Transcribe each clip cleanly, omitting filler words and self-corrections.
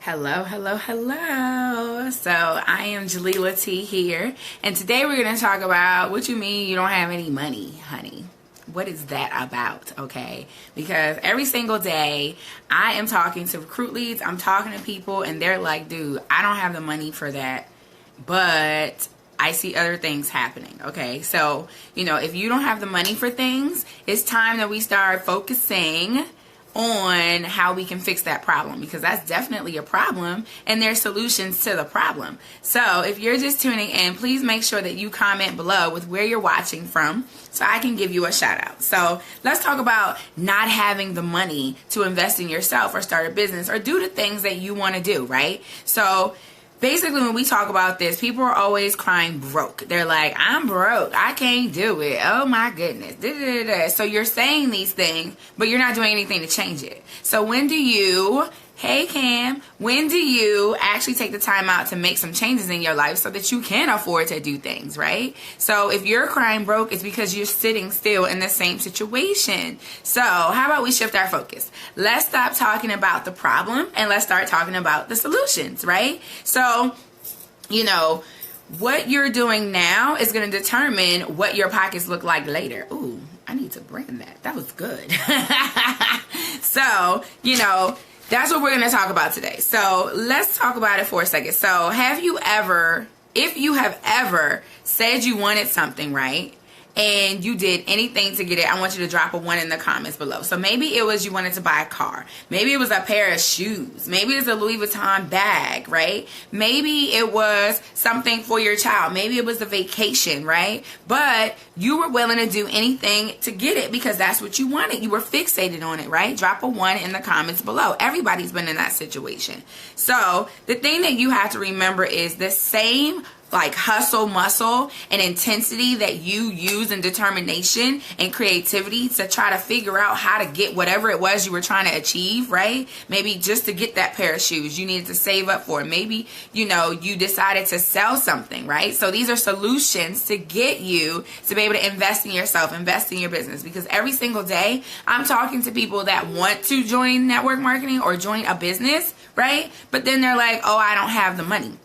Hello, hello, hello. So I am Jalila T here, and today we're going to talk about what you mean you don't have any money, honey. What is that about, okay? Because every single day I am talking to recruit leads, I'm talking to people, and they're like, dude, I don't have the money for that, but I see other things happening, okay? So, if you don't have the money for things, it's time that we start focusing on how we can fix that problem, because that's definitely a problem and there's solutions to the problem. So if you're just tuning in, please make sure that you comment below with where you're watching from so I can give you a shout out. So let's talk about not having the money to invest in yourself or start a business or do the things that you want to do, right? So basically, when we talk about this, people are always crying broke. They're like, I'm broke. I can't do it. Oh my goodness. So you're saying these things, but you're not doing anything to change it. So when do you actually take the time out to make some changes in your life so that you can afford to do things, right? So if you're crying broke, it's because you're sitting still in the same situation. So how about we shift our focus? Let's stop talking about the problem and let's start talking about the solutions, right? So, what you're doing now is going to determine what your pockets look like later. Ooh, I need to brand that. That was good. So, that's what we're going to talk about today. So let's talk about it for a second. So if you have ever said you wanted something, right, and you did anything to get it, I want you to drop a 1 in the comments below. So maybe it was you wanted to buy a car. Maybe it was a pair of shoes. Maybe it's a Louis Vuitton bag, right? Maybe it was something for your child. Maybe it was a vacation, right? But you were willing to do anything to get it because that's what you wanted. You were fixated on it, right? Drop a 1 in the comments below. Everybody's been in that situation. So the thing that you have to remember is the same hustle, muscle, and intensity that you use and determination and creativity to try to figure out how to get whatever it was you were trying to achieve, right? Maybe just to get that pair of shoes, you needed to save up for it. Maybe, you decided to sell something, right? So these are solutions to get you to be able to invest in yourself, invest in your business. Because every single day I'm talking to people that want to join network marketing or join a business, right? But then they're like, oh, I don't have the money.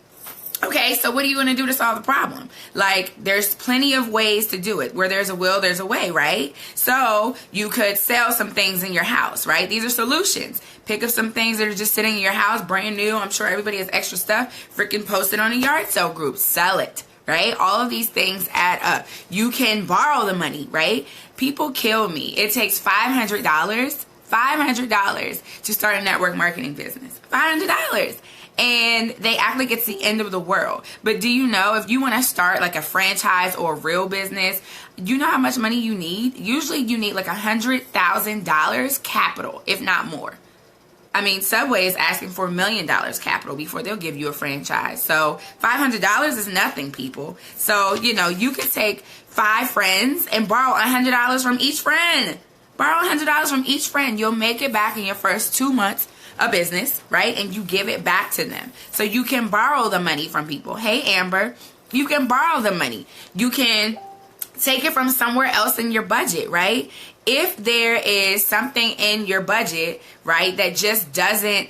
Okay, so what are you going to do to solve the problem? There's plenty of ways to do it. Where there's a will, there's a way, right? So you could sell some things in your house, right? These are solutions. Pick up some things that are just sitting in your house, brand new. I'm sure everybody has extra stuff. Freaking post it on a yard sale group. Sell it, right? All of these things add up. You can borrow the money, right? People kill me. It takes $500 to start a network marketing business. $500. And they act like it's the end of the world. But do you know, if you want to start a franchise or a real business, you know how much money you need? Usually you need $100,000 capital, if not more. I mean, Subway is asking for $1 million capital before they'll give you a franchise. So $500 is nothing, people. So, you could take 5 friends and borrow $100 from each friend. Borrow $100 from each friend. You'll make it back in your first 2 months a business, right? And you give it back to them. So you can borrow the money from people. Hey, Amber, you can borrow the money. You can take it from somewhere else in your budget, right? If there is something in your budget, right, that just doesn't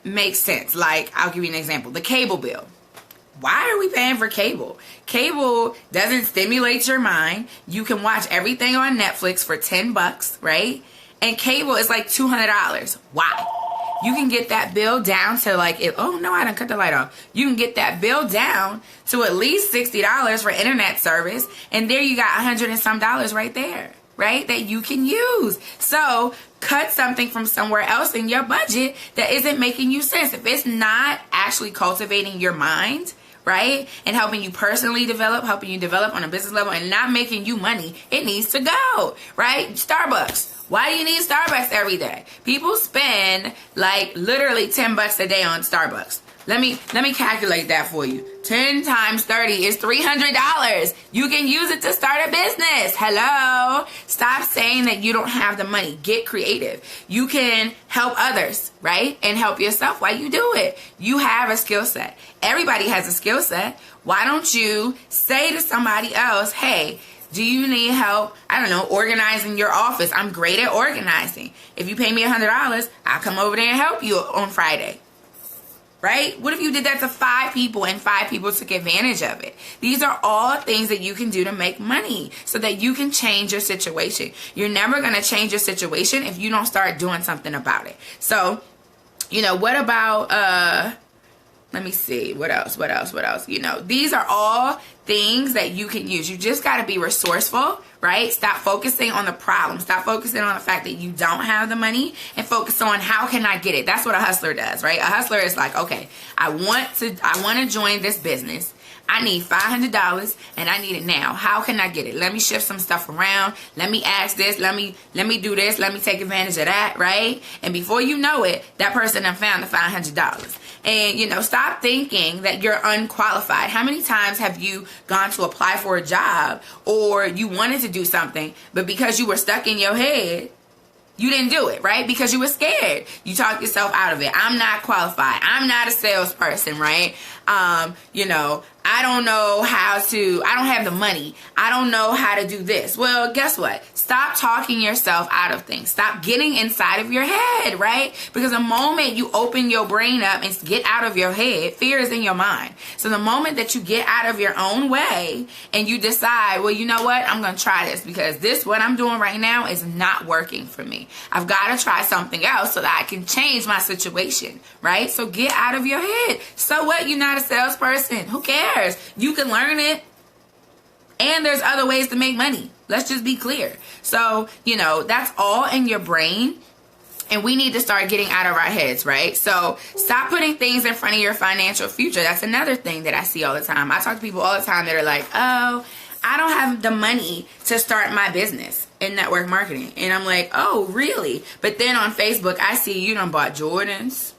make sense. I'll give you an example. The cable bill. Why are we paying for cable? Cable doesn't stimulate your mind. You can watch everything on Netflix for $10, right? And cable is $200. Why? You can get that bill down to oh no, I done cut the light off. You can get that bill down to at least $60 for internet service. And there you got $100 and some right there, right? That you can use. So cut something from somewhere else in your budget that isn't making you sense. If it's not actually cultivating your mind, right, and helping you personally develop, helping you develop on a business level and not making you money, it needs to go, right? Starbucks. Why do you need Starbucks every day? People spend literally $10 a day on Starbucks. Let me calculate that for you. 10 times 30 is $300. You can use it to start a business. Hello. Stop saying that you don't have the money. Get creative. You can help others, right? And help yourself while you do it. You have a skill set. Everybody has a skill set. Why don't you say to somebody else, hey, do you need help, organizing your office? I'm great at organizing. If you pay me $100, I'll come over there and help you on Friday. right? What if you did that to 5 people and 5 people took advantage of it? These are all things that you can do to make money so that you can change your situation. You're never going to change your situation if you don't start doing something about it. So, what about, let me see, what else? These are all things that you can use. You just got to be resourceful, right? Stop focusing on the problem. Stop focusing on the fact that you don't have the money and focus on how can I get it? That's what a hustler does, right? A hustler is like, okay, I want to join this business. I need $500 and I need it now. How can I get it? Let me shift some stuff around. Let me ask this. Let me do this. Let me take advantage of that, right? And before you know it, that person done found the $500. And, stop thinking that you're unqualified. How many times have you gone to apply for a job or you wanted to do something, but because you were stuck in your head, you didn't do it, right? Because you were scared. You talked yourself out of it. I'm not qualified. I'm not a salesperson, right? I don't know I don't have the money. I don't know how to do this. Well, guess what? Stop talking yourself out of things. Stop getting inside of your head, right? Because the moment you open your brain up and get out of your head, fear is in your mind. So the moment that you get out of your own way and you decide, well, you know what? I'm going to try this because what I'm doing right now is not working for me. I've got to try something else so that I can change my situation, right? So get out of your head. So what? You're not a salesperson. Who cares? You can learn it. And there's other ways to make money. Let's just be clear. So, that's all in your brain. And we need to start getting out of our heads, right? So stop putting things in front of your financial future. That's another thing that I see all the time. I talk to people all the time that are like, oh, I don't have the money to start my business in network marketing. And I'm like, oh, really? But then on Facebook, I see you done bought Jordans.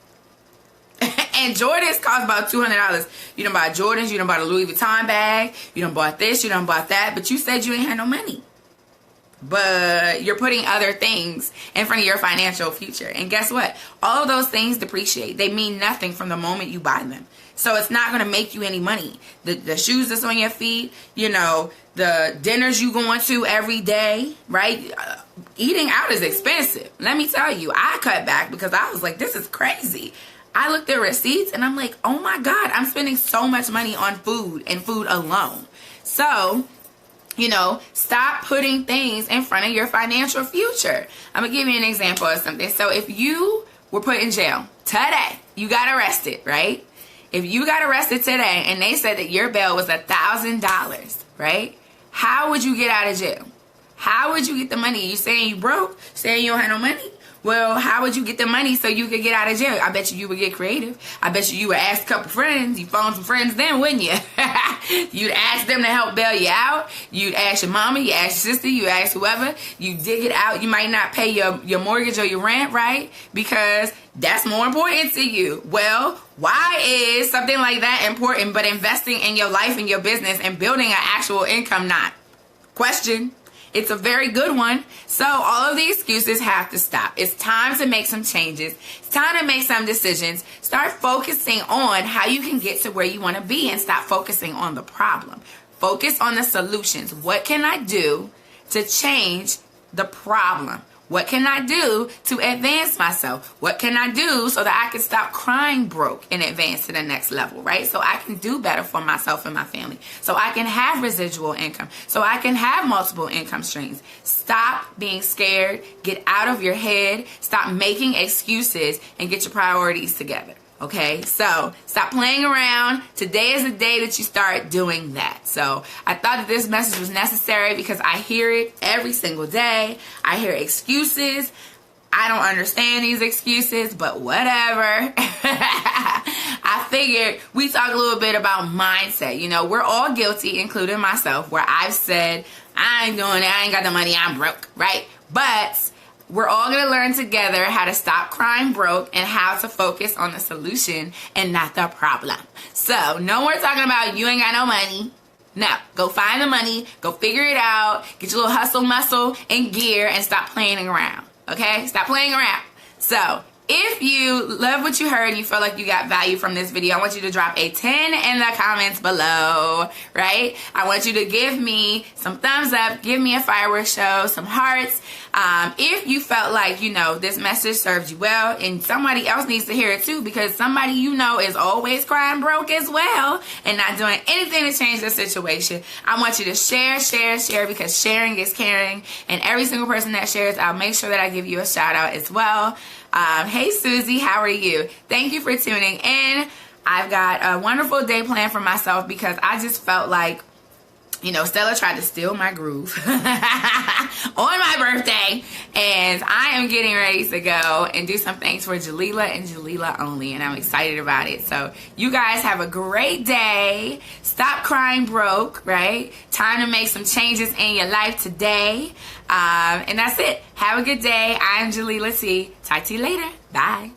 And Jordans cost about $200. You done bought Jordans, you done bought a Louis Vuitton bag, you done bought this, you done bought that, but you said you ain't had no money. But you're putting other things in front of your financial future. And guess what? All of those things depreciate. They mean nothing from the moment you buy them. So it's not going to make you any money. The shoes that's on your feet, the dinners you going to every day, right? Eating out is expensive. Let me tell you, I cut back because I was like, this is crazy. I looked at receipts and I'm like, oh my God, I'm spending so much money on food and food alone. So, stop putting things in front of your financial future. I'm going to give you an example of something. So if you were put in jail today, you got arrested, right? If you got arrested today and they said that your bail was $1,000, right? How would you get out of jail? How would you get the money? You saying you broke? Saying you don't have no money? Well, how would you get the money so you could get out of jail? I bet you would get creative. I bet you would ask a couple friends. You phone some friends then, wouldn't you? You'd ask them to help bail you out. You'd ask your mama, you ask your sister, you ask whoever. You dig it out. You might not pay your mortgage or your rent, right? Because that's more important to you. Well, why is something like that important, but investing in your life and your business and building an actual income not? Question. It's a very good one. So all of the excuses have to stop. It's time to make some changes. It's time to make some decisions. Start focusing on how you can get to where you want to be and stop focusing on the problem. Focus on the solutions. What can I do to change the problem? What can I do to advance myself? What can I do so that I can stop crying broke and advance to the next level, right? So I can do better for myself and my family. So I can have residual income. So I can have multiple income streams. Stop being scared. Get out of your head. Stop making excuses and get your priorities together. Okay, so stop playing around. Today is the day that you start doing that. So I thought that this message was necessary because I hear it every single day. I hear excuses. I don't understand these excuses, but whatever. I figured we talk a little bit about mindset. We're all guilty, including myself, where I've said, I ain't doing it. I ain't got the money. I'm broke, right? But we're all going to learn together how to stop crying broke and how to focus on the solution and not the problem. So no more talking about you ain't got no money. No, go find the money, go figure it out, get your little hustle, muscle, and gear, and stop playing around. Okay? Stop playing around. So if you love what you heard and you feel like you got value from this video, I want you to drop a 10 in the comments below, right? I want you to give me some thumbs up, give me a fireworks show, some hearts. If you felt like, you know, this message served you well and somebody else needs to hear it too, because somebody you know is always crying broke as well and not doing anything to change the situation, I want you to share, because sharing is caring. And every single person that shares, I'll make sure that I give you a shout out as well. Hey Susie, how are you? Thank you for tuning in. I've got a wonderful day planned for myself because I just felt like, you know, Stella tried to steal my groove on my birthday, and I am getting ready to go and do some things for Jalila and Jalila only, and I'm excited about it. So you guys have a great day. Stop crying broke, right? Time to make some changes in your life today. And that's it. Have a good day. I'm Jalila T. Talk to you later. Bye.